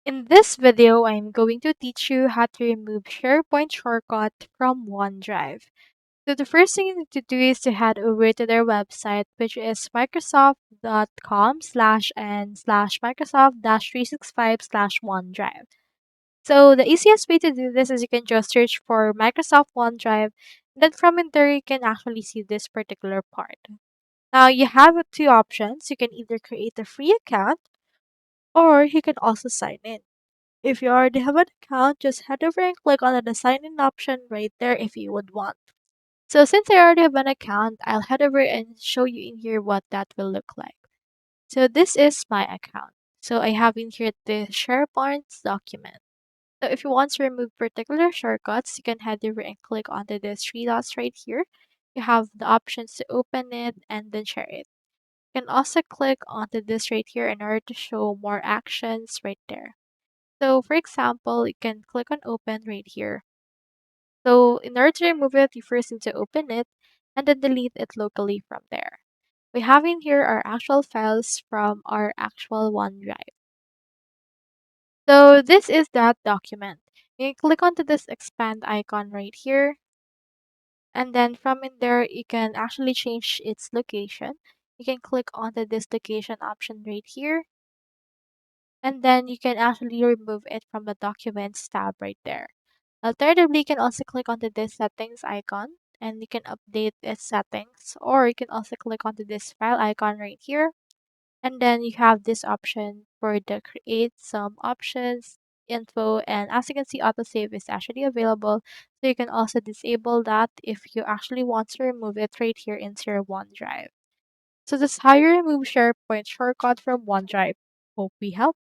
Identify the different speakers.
Speaker 1: In this video, I'm going to teach you how to remove SharePoint shortcut from OneDrive. So the first thing you need to do is to head over to their website, which is microsoft.com/Microsoft-365/OneDrive. So the easiest way to do this is you can just search for Microsoft OneDrive. Then from in there, you can actually see this particular part. Now you have two options. You can either create a free account or you can also sign in. If you already have an account, just head over and click on the sign in option right there if you would want. So since I already have an account, I'll head over and show you in here what that will look like. So this is my account. So I have in here the SharePoint document. So if you want to remove particular shortcuts, you can head over and click onto the three dots right here. You have the options to open it and then share it. You can also click onto this right here in order to show more actions right there. So for example, you can click on open right here. So in order to remove it, you first need to open it and then delete it locally from there. We have in here our actual files from our actual OneDrive. So this is that document. You can click onto this expand icon right here. And then from in there, you can actually change its location. You can click onto this location option right here. And then you can actually remove it from the Documents tab right there. Alternatively, you can also click onto this settings icon and you can update its settings, or you can also click onto this file icon right here. And then you have this option for the create some options, info, and as you can see, autosave is actually available. So you can also disable that if you actually want to remove it right here into your OneDrive. So that's how you remove SharePoint shortcut from OneDrive. Hope we helped.